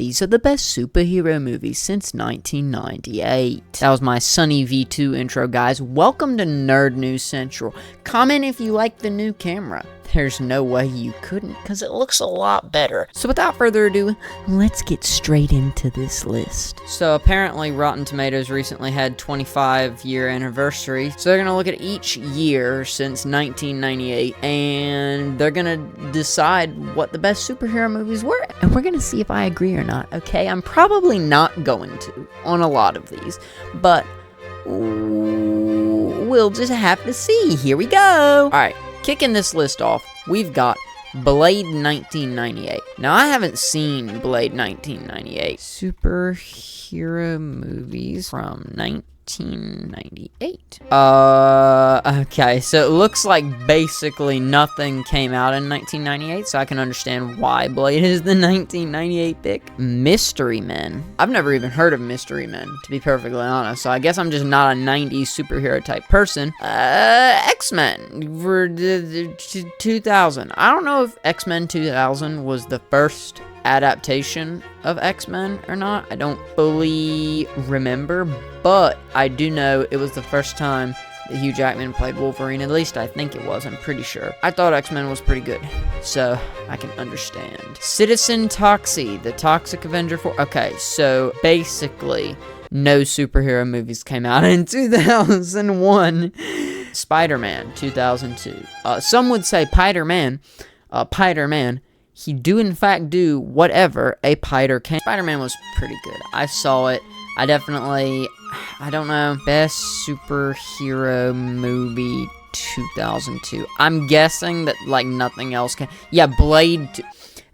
These are the best superhero movies since 1998. That was my Sunny V2 intro, guys. Welcome to Nerd News Central. Comment if you like the new camera. There's no way you couldn't, because it looks a lot better. So without further ado, let's get straight into this list. So apparently Rotten Tomatoes recently had 25-year anniversary. So they're going to look at each year since 1998, and they're going to decide what the best superhero movies were. And we're going to see if I agree or not, okay? I'm probably not going to on a lot of these, but we'll just have to see. Here we go. All right. Kicking this list off, we've got Blade 1998. Now, I haven't seen Blade 1998. Superhero movies from 1998. Okay, so it looks like basically nothing came out in 1998, so I can understand why Blade is the 1998 pick. Mystery Men. I've never even heard of Mystery Men, to be perfectly honest, so I guess I'm just not a 90s superhero type person. X-Men for 2000. I don't know if X-Men 2000 was the first adaptation of X-Men or not. I don't fully remember, but I do know it was the first time that Hugh Jackman played Wolverine. At least I think it was. I'm pretty sure. I thought X-Men was pretty good, so I can understand. Citizen Toxie, the Toxic Avenger 4. Okay, so basically no superhero movies came out in 2001. Spider-Man 2002. Some would say Spider-Man. He do in fact do whatever a Piter can. Spider-Man was pretty good. I saw it. I don't know, best superhero movie 2002. I'm guessing that like nothing else can. Yeah, Blade 2.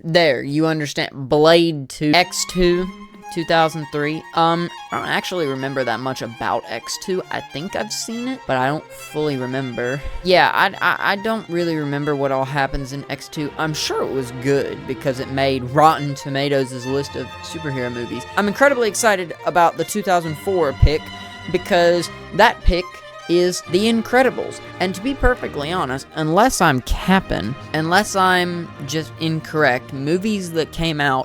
There, you understand. Blade 2. X2 2003. I don't actually remember that much about X2. I think I've seen it, but I don't fully remember. Yeah, I don't really remember what all happens in X2. I'm sure it was good because it made Rotten Tomatoes' list of superhero movies. I'm incredibly excited about the 2004 pick because that pick is The Incredibles. And to be perfectly honest, unless I'm capping, unless I'm just incorrect, movies that came out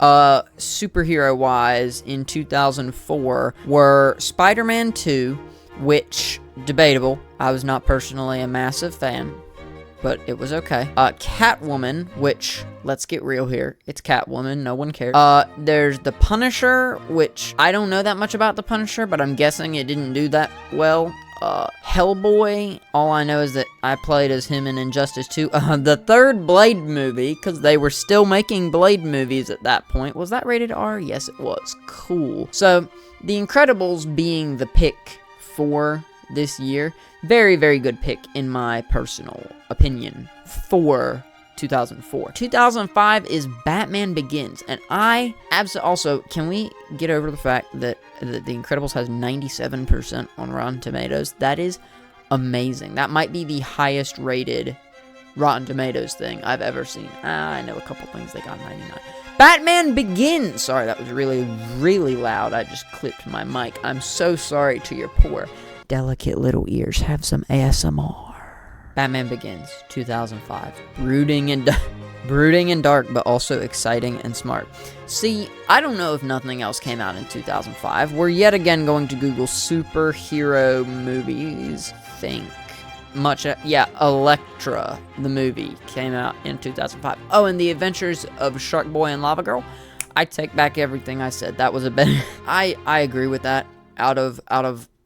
superhero-wise in 2004 were Spider-Man 2, which, debatable. I was not personally a massive fan, but it was okay. Catwoman, which, let's get real here, it's Catwoman, no one cares. There's The Punisher, which I don't know that much about The Punisher, but I'm guessing it didn't do that well. Hellboy, all I know is that I played as him in Injustice 2. The third Blade movie, because they were still making Blade movies at that point. Was that rated R? Yes, it was. Cool. So, The Incredibles being the pick for this year, very, very good pick in my personal opinion for 2004. 2005 is Batman Begins, and I absolutely also, can we get over the fact that The Incredibles has 97% on Rotten Tomatoes? That is amazing. That might be the highest rated Rotten Tomatoes thing I've ever seen. I know a couple things they got 99. Batman Begins! Sorry, that was really, really loud. I just clipped my mic. I'm so sorry to your poor, delicate little ears. Have some ASMR. Batman Begins, 2005. Brooding and dark, but also exciting and smart. See, I don't know if nothing else came out in 2005. We're yet again going to Google superhero movies. Elektra, the movie, came out in 2005. Oh, and The Adventures of Shark Boy and Lava Girl. I take back everything I said. That was a bit. I agree with that. Out of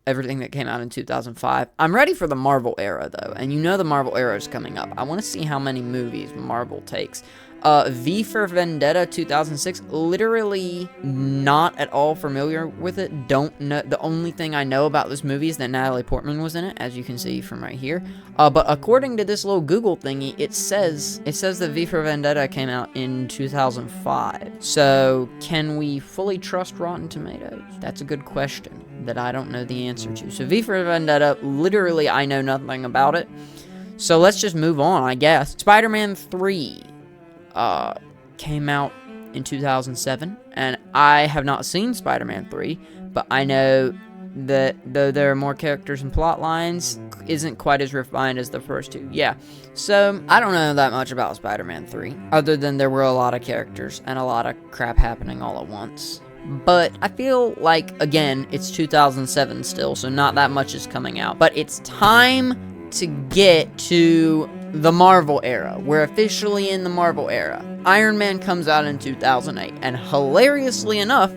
everything that came out in 2005. I'm ready for the Marvel era, though, and you know the Marvel era is coming up. I want to see how many movies Marvel takes. V for Vendetta 2006, literally not at all familiar with it. Don't know. The only thing I know about this movie is that Natalie Portman was in it, as you can see from right here. But according to this little Google thingy, it says that V for Vendetta came out in 2005. So can we fully trust Rotten Tomatoes? That's a good question that I don't know the answer to. So V for Vendetta, literally I know nothing about it. So let's just move on, I guess. Spider-Man 3 came out in 2007, and I have not seen Spider-Man 3, but I know that though there are more characters and plot lines, isn't quite as refined as the first two. Yeah, so I don't know that much about Spider-Man 3, other than there were a lot of characters and a lot of crap happening all at once. But I feel like, again, it's 2007 still, so not that much is coming out. But it's time to get to the Marvel era. We're officially in the Marvel era. Iron Man comes out in 2008, and hilariously enough,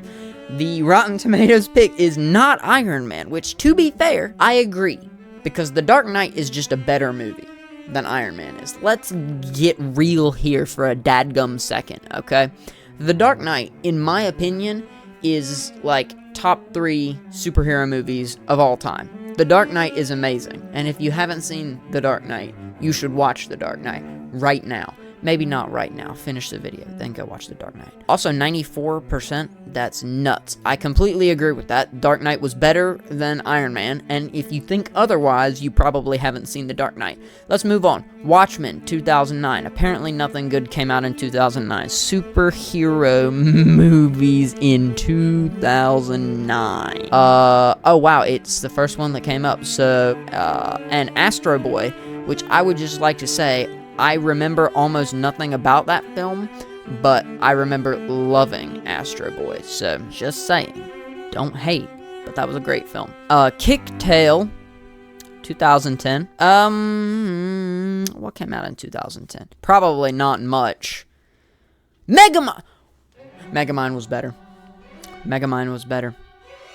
the Rotten Tomatoes pick is not Iron Man, which, to be fair, I agree, because The Dark Knight is just a better movie than Iron Man is. Let's get real here for a dadgum second, okay? The Dark Knight, in my opinion, is like top 3 superhero movies of all time. The Dark Knight is amazing, and if you haven't seen The Dark Knight, you should watch The Dark Knight right now. Maybe not right now. Finish the video, then go watch The Dark Knight. Also, 94%, that's nuts. I completely agree with that. Dark Knight was better than Iron Man, and if you think otherwise, you probably haven't seen The Dark Knight. Let's move on. Watchmen, 2009. Apparently nothing good came out in 2009. Superhero movies in 2009. Oh wow, it's the first one that came up. So, and Astro Boy, which I would just like to say, I remember almost nothing about that film, but I remember loving Astro Boy, so just saying, don't hate, but that was a great film. Kick Tail, 2010. What came out in 2010? Probably not much. Megamind was better. Megamind was better.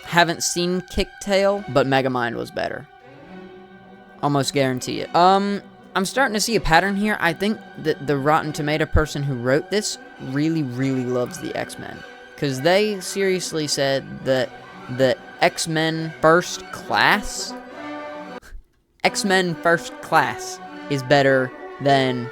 Haven't seen Kick Tail, but Megamind was better. Almost guarantee it. I'm starting to see a pattern here. I think that the Rotten Tomato person who wrote this really, really loves the X-Men. Because they seriously said that the X-Men First Class is better than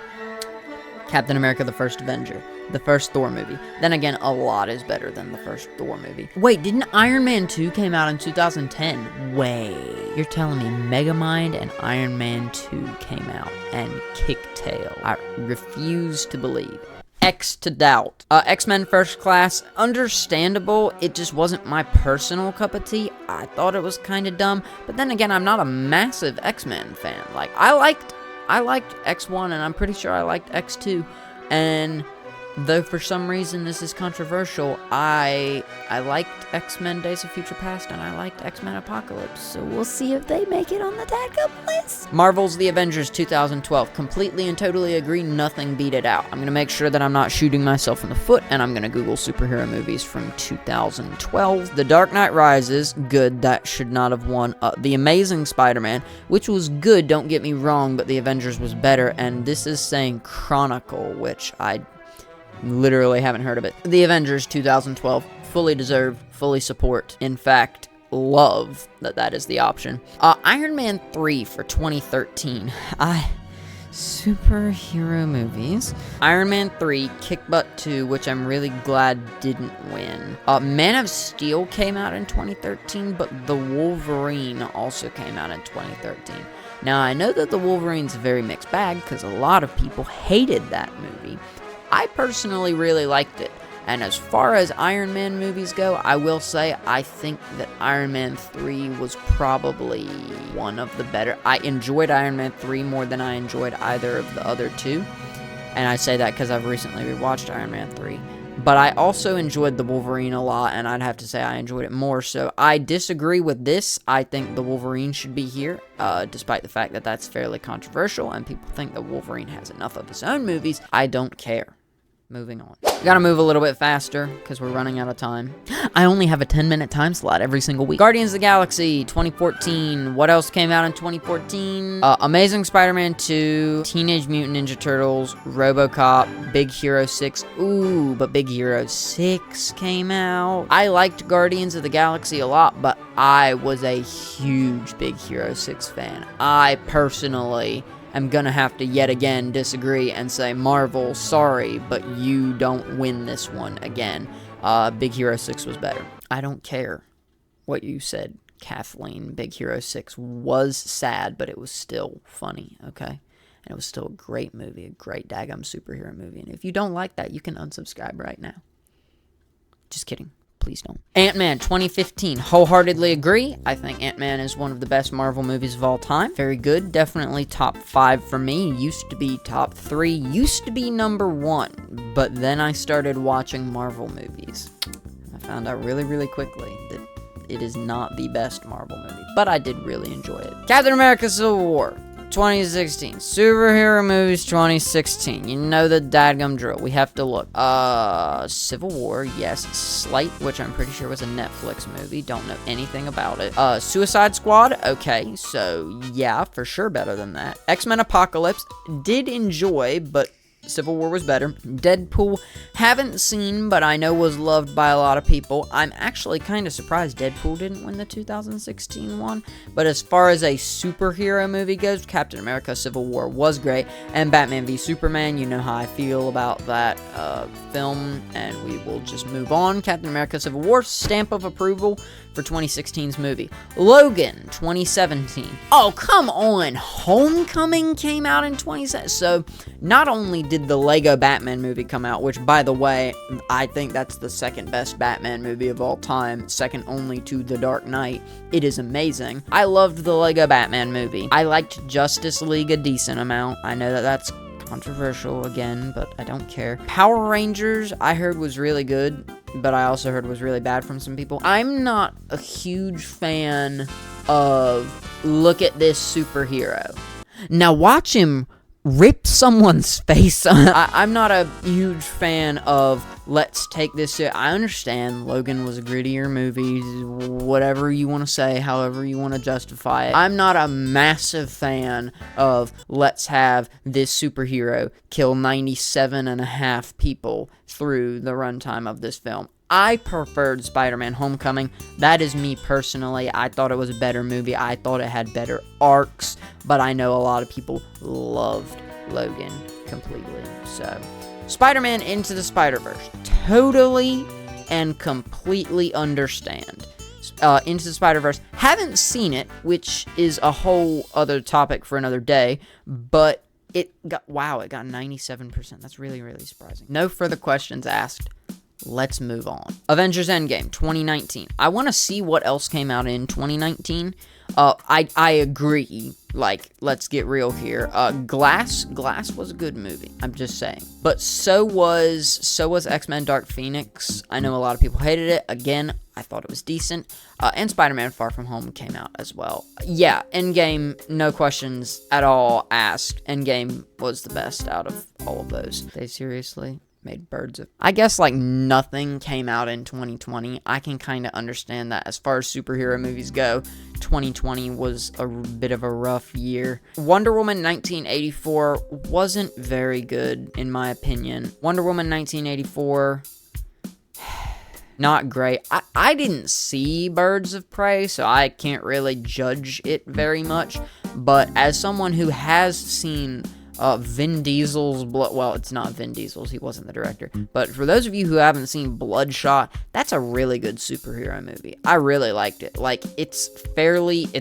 Captain America the First Avenger, the first Thor movie. Then again, a lot is better than the first Thor movie. Wait, didn't Iron Man 2 came out in 2010? Wait, you're telling me Megamind and Iron Man 2 came out and Kick Tail? I refuse to believe. X to doubt. X-Men First Class, understandable. It just wasn't my personal cup of tea. I thought it was kind of dumb, but then again, I'm not a massive X-Men fan. Like, I liked X1, and I'm pretty sure I liked X2, and though for some reason this is controversial, I liked X-Men Days of Future Past, and I liked X-Men Apocalypse, so we'll see if they make it on the dadgum list. Marvel's The Avengers 2012, completely and totally agree, nothing beat it out. I'm gonna make sure that I'm not shooting myself in the foot, and I'm gonna Google superhero movies from 2012. The Dark Knight Rises, good, that should not have won. The Amazing Spider-Man, which was good, don't get me wrong, but The Avengers was better, and this is saying Chronicle, which I literally haven't heard of it. The Avengers 2012, fully deserved, fully support. In fact, love that is the option. Iron Man 3 for 2013. Superhero movies. Iron Man 3, Kick Butt 2, which I'm really glad didn't win. Man of Steel came out in 2013, but The Wolverine also came out in 2013. Now, I know that The Wolverine's a very mixed bag, because a lot of people hated that movie. I personally really liked it, and as far as Iron Man movies go, I will say I think that Iron Man 3 was probably one of the better. I enjoyed Iron Man 3 more than I enjoyed either of the other two, and I say that because I've recently rewatched Iron Man 3. But I also enjoyed The Wolverine a lot, and I'd have to say I enjoyed it more, so I disagree with this. I think The Wolverine should be here, despite the fact that that's fairly controversial, and people think that Wolverine has enough of his own movies. I don't care. Moving on. Gotta move a little bit faster, because we're running out of time. I only have a 10-minute time slot every single week. Guardians of the Galaxy, 2014. What else came out in 2014? Amazing Spider-Man 2, Teenage Mutant Ninja Turtles, RoboCop, Big Hero 6. Ooh, but Big Hero 6 came out. I liked Guardians of the Galaxy a lot, but I was a huge Big Hero 6 fan. I personally am gonna have to yet again disagree and say, Marvel, sorry, but you don't win this one again. Big Hero 6 was better. I don't care what you said, Kathleen. Big Hero 6 was sad, but it was still funny, okay? And it was still a great movie, a great daggum superhero movie. And if you don't like that, you can unsubscribe right now. Just kidding. Please. please don't. Ant-Man 2015, wholeheartedly agree. I think Ant-Man is one of the best Marvel movies of all time. Very good, definitely top 5 for me. Used to be top 3, used to be number 1. But then I started watching Marvel movies. I found out really, really quickly that it is not the best Marvel movie, but I did really enjoy it. Captain America Civil War 2016. Superhero movies 2016. You know the dadgum drill. We have to look. Civil War, yes. Slight, which I'm pretty sure was a Netflix movie. Don't know anything about it. Suicide Squad, okay. So, yeah, for sure better than that. X-Men Apocalypse, did enjoy, but Civil War was better. Deadpool, haven't seen, but I know was loved by a lot of people. I'm actually kind of surprised Deadpool didn't win the 2016 one. But as far as a superhero movie goes, Captain America Civil War was great. And Batman v Superman, you know how I feel about that film. And we will just move on. Captain America Civil War, stamp of approval for 2016's movie. Logan, 2017. Oh, come on. Homecoming came out in 2017. So, not only did the Lego Batman movie come out, which, by the way, I think that's the second best Batman movie of all time, second only to The Dark Knight. It is amazing. I loved the Lego Batman movie. I liked Justice League a decent amount. I know that that's controversial again, but I don't care. Power Rangers, I heard was really good, but I also heard was really bad from some people. I'm not a huge fan of look at this superhero. Now watch him rip someone's face. I'm not a huge fan of let's take this. I understand Logan was a grittier movie, whatever you want to say, however you want to justify it. I'm not a massive fan of let's have this superhero kill 97.5 people through the runtime of this film. I preferred Spider-Man Homecoming. That is me personally. I thought it was a better movie. I thought it had better arcs, but I know a lot of people loved Logan completely. So, Spider-Man Into the Spider-Verse. Totally and completely understand. Into the Spider-Verse. Haven't seen it, which is a whole other topic for another day, but it got 97%. That's really, really surprising. No further questions asked. Let's move on. Avengers Endgame 2019. I want to see what else came out in 2019. I agree. Like, let's get real here. Glass was a good movie. I'm just saying. But so was X-Men Dark Phoenix. I know a lot of people hated it. Again, I thought it was decent. And Spider-Man Far From Home came out as well. Yeah, Endgame, no questions at all asked. Endgame was the best out of all of those. They seriously made birds of... I guess, like, nothing came out in 2020. I can kind of understand that. As far as superhero movies go, 2020 was a bit of a rough year. Wonder Woman 1984 wasn't very good, in my opinion. Wonder Woman 1984... not great. I didn't see Birds of Prey, so I can't really judge it very much. But as someone who has seen... Vin Diesel's well, it's not Vin Diesel's, he wasn't the director, but for those of you who haven't seen Bloodshot, that's a really good superhero movie. I really liked it. Like, it's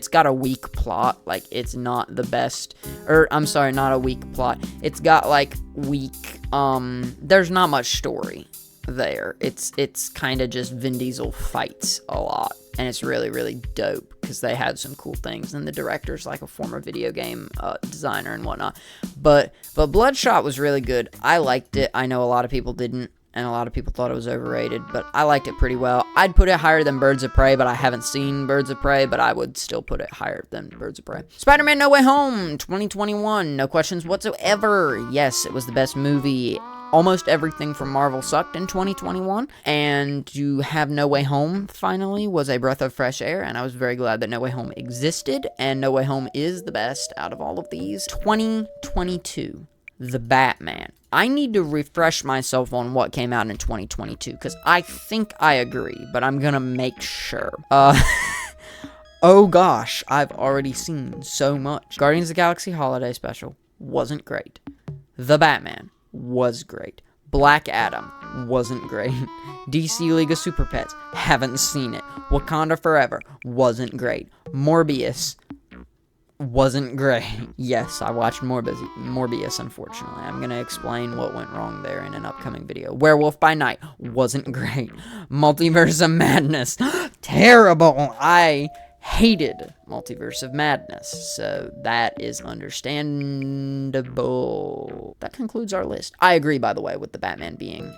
got a weak plot, like, it's not the best, not a weak plot, it's got, like, weak, there's not much story there. It's kind of just Vin Diesel fights a lot, and it's really, really dope, because they had some cool things, and the director's like a former video game designer and whatnot. But Bloodshot was really good. I liked it. I know a lot of people didn't, and a lot of people thought it was overrated, but I liked it pretty well. I'd put it higher than Birds of Prey, but I haven't seen Birds of Prey, but I would still put it higher than Birds of Prey. Spider-Man No Way Home 2021, no questions whatsoever. Yes, it was the best movie. Almost everything from Marvel sucked in 2021, and to have No Way Home finally was a breath of fresh air, and I was very glad that No Way Home existed, and No Way Home is the best out of all of these. 2022, The Batman. I need to refresh myself on what came out in 2022, because I think I agree, but I'm gonna make sure. Oh gosh, I've already seen so much. Guardians of the Galaxy Holiday Special wasn't great. The Batman was great. Black Adam wasn't great. DC League of Super Pets, haven't seen it. Wakanda Forever wasn't great. Morbius, wasn't great. Yes, I watched Morbius, unfortunately. I'm gonna explain what went wrong there in an upcoming video. Werewolf by Night wasn't great. Multiverse of Madness, terrible. I hated Multiverse of Madness, so that is understandable. That concludes our list. I agree, by the way, with the Batman being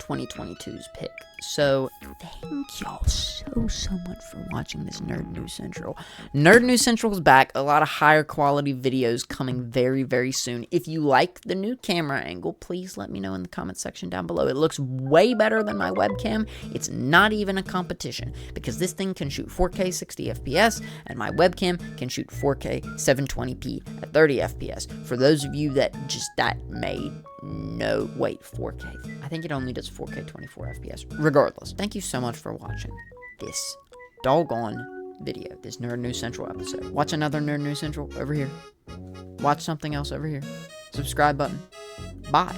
2022's pick. So, thank y'all so much for watching this Nerd News Central. Nerd News Central is back. A lot of higher quality videos coming very soon. If you like the new camera angle, please let me know in the comment section down below. It looks way better than my webcam. It's not even a competition, because this thing can shoot 4K 60 FPS, and my webcam can shoot 4K 720p at 30 FPS. For those of you that made no, wait, 4K. I think it only does 4K 24 FPS. Regardless, thank you so much for watching this doggone video, this Nerd News Central episode. Watch another Nerd News Central over here. Watch something else over here. Subscribe button. Bye.